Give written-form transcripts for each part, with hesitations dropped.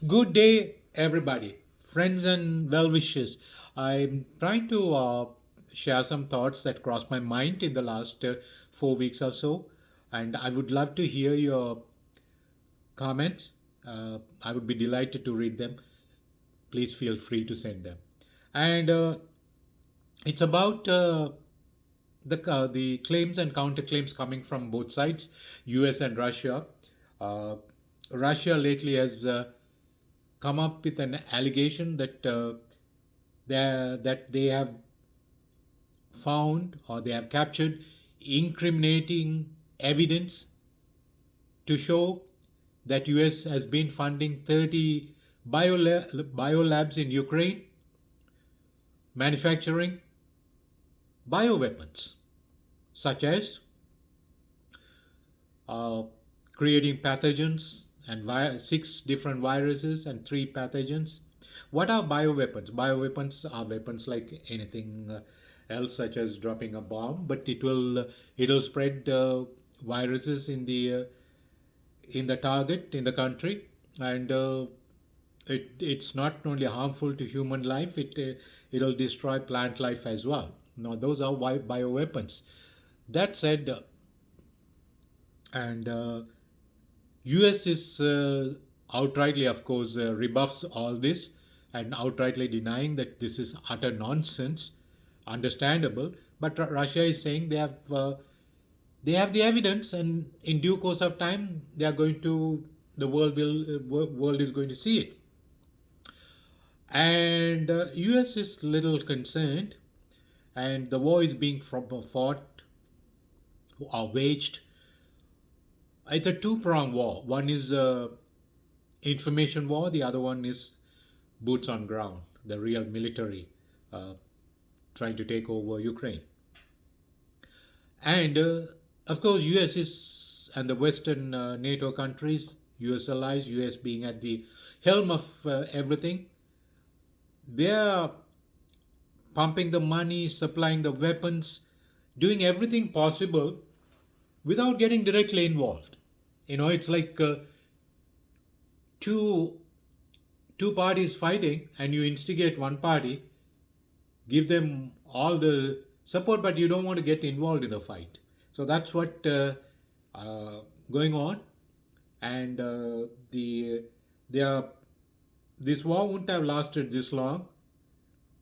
Good day, everybody, friends and well wishers. I'm trying to share some thoughts that crossed my mind in the last 4 weeks or so, and I would love to hear your comments. I would be delighted to read them. Please feel free to send them. And it's about the claims and counterclaims coming from both sides, U.S. and Russia. Uh, Russia lately has come up with an allegation that they have found or they have captured incriminating evidence to show that US has been funding 30 bio labs in Ukraine manufacturing bioweapons such as uh, creating pathogens and 6 different viruses and 3 pathogens. What are bioweapons? Bioweapons are weapons like anything else, such as dropping a bomb, but it'll spread viruses in the target in the country, and it's not only harmful to human life; it'll destroy plant life as well. Now, those are bioweapons. That said, and US is outrightly, of course, rebuffs all this and outrightly denying that this is utter nonsense. Understandable, but Russia is saying they have the evidence, and in due course of time, they are going to the world is going to see it. And US is little concerned, and the war is being fought or waged. It's a two-pronged war. One is information war. The other one is boots on ground, the real military uh, trying to take over Ukraine. And of course, US is and the Western NATO countries, US allies, US being at the helm of everything, they're pumping the money, supplying the weapons, doing everything possible without getting directly involved. It's like two two parties fighting, and you instigate one party, give them all the support, but you don't want to get involved in the fight. So that's what going on, and they are this war wouldn't have lasted this long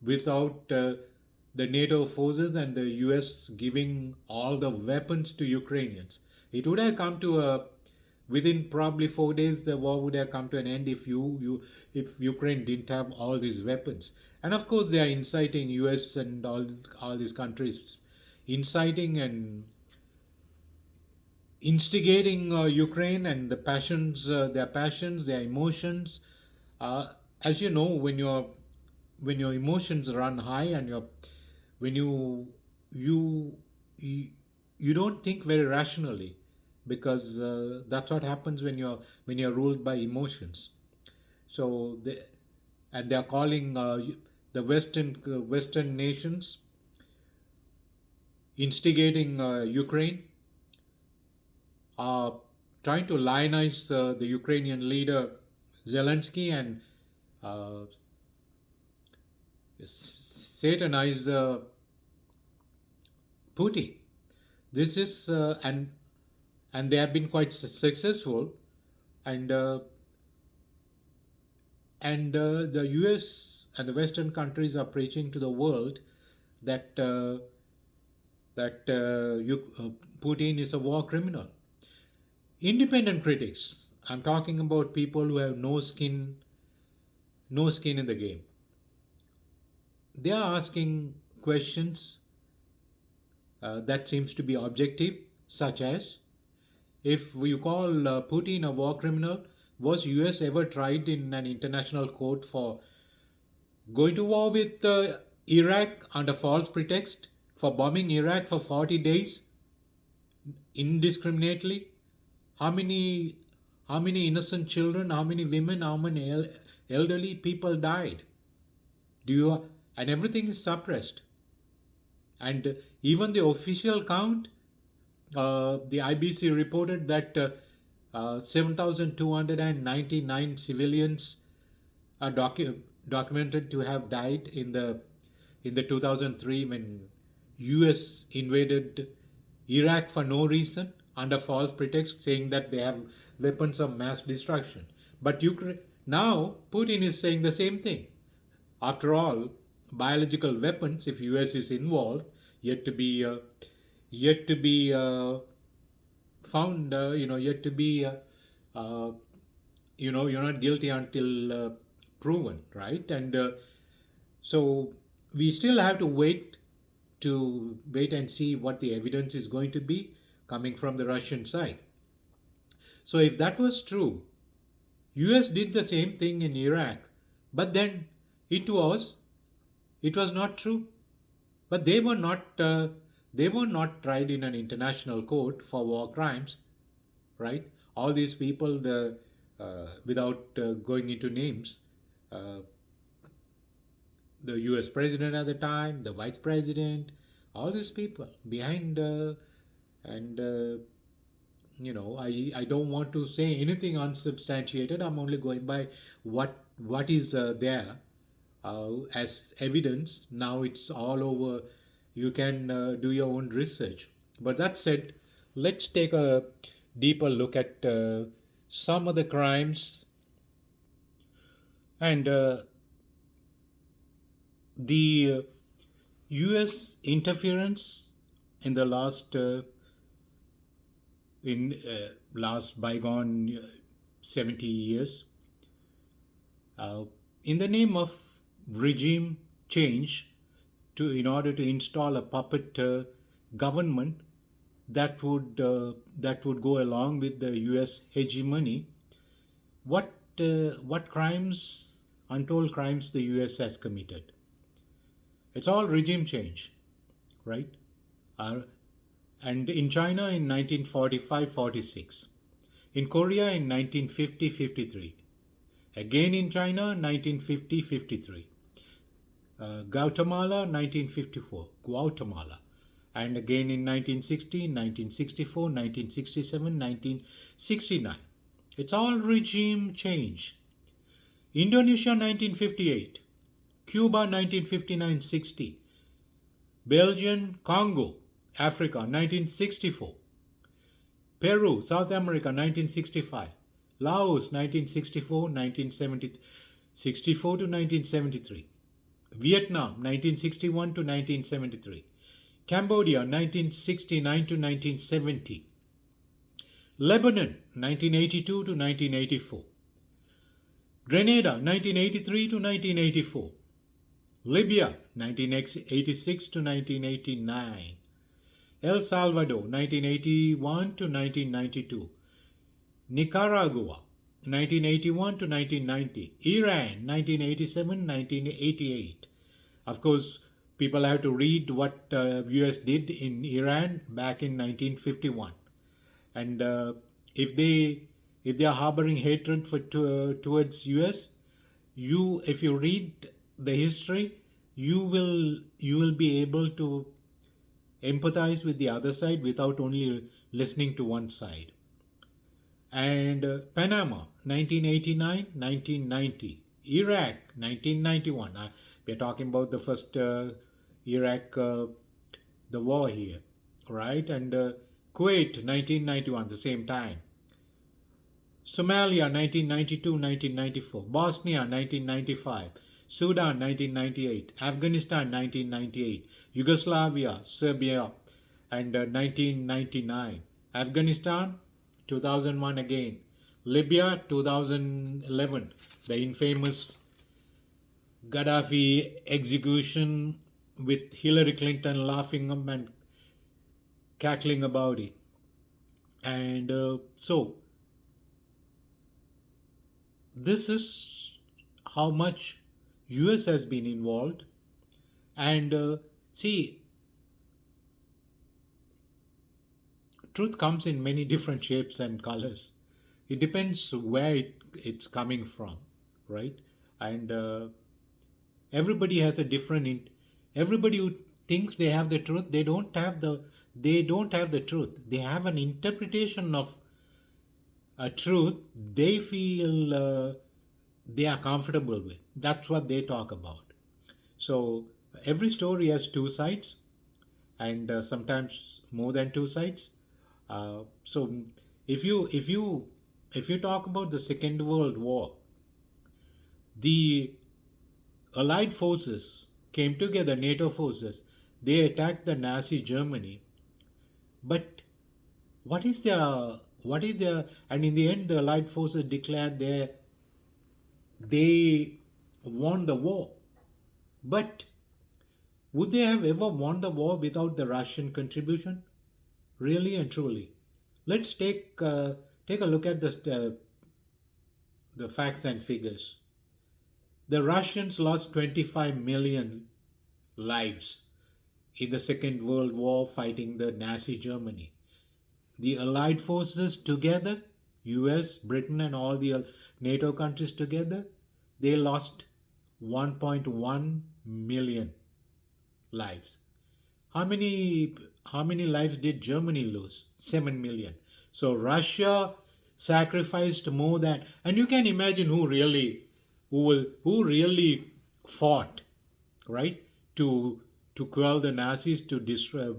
without the NATO forces and the US giving all the weapons to Ukrainians. It would have come to a within probably 4 days the war would have come to an end if Ukraine didn't have all these weapons. And of course they are inciting US and all these countries, inciting and instigating Ukraine and their passions, their emotions. As you know, when your emotions run high and when you you don't think very rationally, because that's what happens when you're ruled by emotions. So they are calling the Western nations instigating Ukraine, trying to lionize the Ukrainian leader Zelensky and uh, satanize Putin. This is and they have been quite successful, and the U.S. and the Western countries are preaching to the world that Putin is a war criminal. Independent critics, I'm talking about people who have no skin in the game. They are asking questions that seems to be objective, such as, if you call Putin a war criminal, was US ever tried in an international court for going to war with Iraq under false pretext, for bombing Iraq for 40 days indiscriminately? How many innocent children, how many women, how many elderly people died? Do you And everything is suppressed. And even the official count, the IBC reported that 7,299 civilians are documented to have died in the 2003 when US invaded Iraq for no reason under false pretext, saying that they have weapons of mass destruction. But now Putin is saying the same thing. After all, biological weapons, if US is involved, yet to be found, yet to be you're not guilty until proven, right? And so we still have to wait and see what the evidence is going to be coming from the Russian side. So if that was true, US did the same thing in Iraq, but then it was not true. But they were not tried in an international court for war crimes, right? All these people, without going into names, uh, the US president at the time, the vice president, all these people behind, and I don't want to say anything unsubstantiated. I'm only going by what is there as evidence. Now it's all over. You can do your own research. But that said, let's take a deeper look at some of the crimes and the U.S. interference in the last bygone 70 years, in the name of regime change, in order to install a puppet government that would go along with the U.S. hegemony. What crimes, untold crimes, the U.S. has committed? It's all regime change, right? And in China in 1945-46, in Korea in 1950-53, again in China 1950-53, Guatemala 1954, Guatemala, and again in 1960, 1964, 1967, 1969. It's all regime change. Indonesia 1958, Cuba 1959-60, Belgian Congo, Africa 1964, Peru, South America 1965, Laos 1964, 1964 to 1973, Vietnam 1961 to 1973, Cambodia 1969 to 1970, Lebanon 1982 to 1984, Grenada 1983 to 1984, Libya 1986 to 1989, El Salvador 1981 to 1992, Nicaragua 1981 to 1990, Iran 1987-1988. Of course, people have to read what US did in Iran back in 1951, and if they are harboring hatred towards US, if you read the history, you will be able to empathize with the other side without only listening to one side. And Panama 1989-1990, Iraq 1991. We're talking about the first Iraq the war here, right? And Kuwait 1991, the same time. Somalia 1992-1994, Bosnia 1995, Sudan 1998, Afghanistan 1998, Yugoslavia, Serbia, and 1999, Afghanistan 2001 again, Libya 2011, the infamous Gaddafi execution with Hillary Clinton laughing and cackling about it. And so this is how much US has been involved. And see, truth comes in many different shapes and colors. It depends where it's coming from, right? And everybody has a different. Everybody who thinks they have the truth, they don't have the truth. They have an interpretation of a truth they feel they are comfortable with. That's what they talk about. So every story has two sides, and sometimes more than two sides. So if you talk about the Second World War, the Allied forces came together, NATO forces. They attacked the Nazi Germany, but what is their and in the end the Allied forces declared they won the war. But would they have ever won the war without the Russian contribution? Really and truly. Let's take a look at the facts and figures. The Russians lost 25 million lives in the Second World War fighting the Nazi Germany. The Allied forces together, US, Britain, and all the NATO countries together, they lost 1.1 million lives. How many lives did Germany lose? 7 million. So Russia sacrificed more than, and you can imagine who really fought, right, to quell the Nazis, to destroy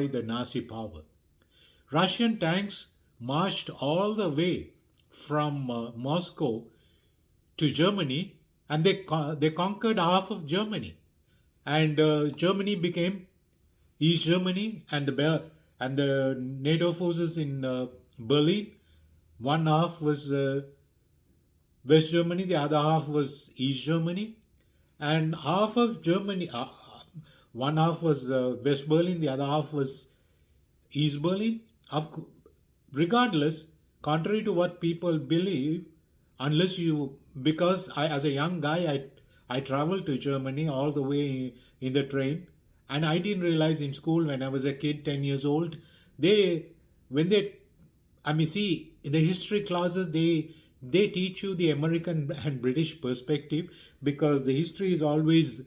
the Nazi power. Russian tanks marched all the way from Moscow to Germany, and they conquered half of Germany, and Germany became East Germany, and the NATO forces in Berlin. One half was West Germany, the other half was East Germany, and half of Germany, one half was West Berlin, the other half was East Berlin. Regardless, contrary to what people believe, unless you, because as a young guy, I traveled to Germany all the way in the train, and I didn't realize in school when I was a kid, 10 years old, they when they I mean, see, in the history classes, they teach you the American and British perspective, because the history is always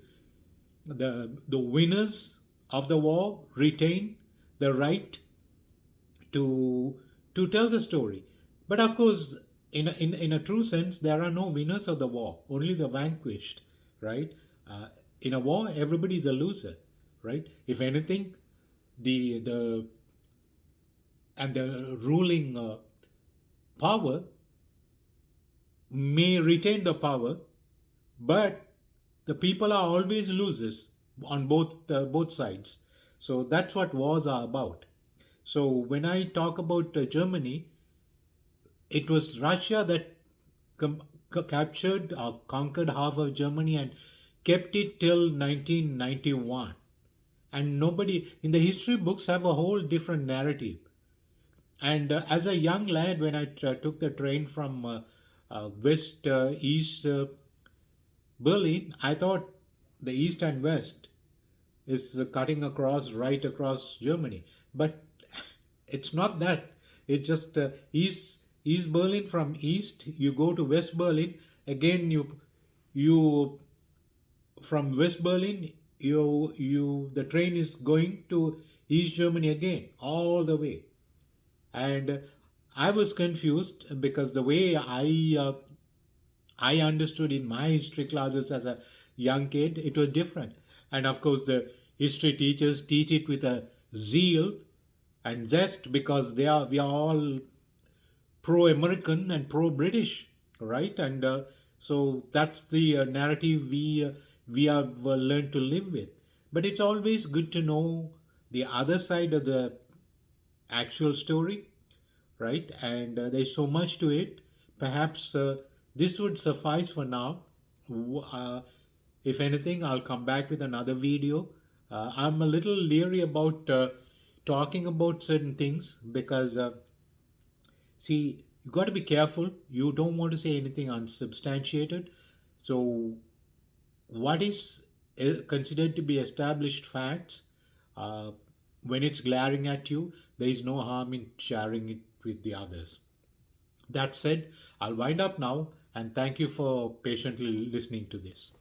the winners of the war retain the right to tell the story. But of course, in a true sense, there are no winners of the war, only the vanquished, right? Uh, in a war, everybody is a loser, right? If anything, the and the ruling power may retain the power, but the people are always losers on both sides. So that's what wars are about. So when I talk about Germany, it was Russia that captured or conquered half of Germany and kept it till 1991. And nobody in the history books have a whole different narrative. And as a young lad, when I took the train from West East Berlin, I thought the East and West is cutting across right across Germany, but it's not that. It's just East Berlin. From east you go to West Berlin. Again, you from West Berlin, the train is going to East Germany again, all the way. And I was confused because the way I understood in my history classes as a young kid, it was different. And of course, the history teachers teach it with a zeal and zest, because we are all pro-American and pro-British, right? And so that's the narrative we have learned to live with. But it's always good to know the other side of the actual story, right? And there's so much to it. Perhaps this would suffice for now. If anything, I'll come back with another video. I'm a little leery about talking about certain things, because see, you got to be careful. You don't want to say anything unsubstantiated. So what is considered to be established facts, uh, when it's glaring at you, there is no harm in sharing it with the others. That said, I'll wind up now, and thank you for patiently listening to this.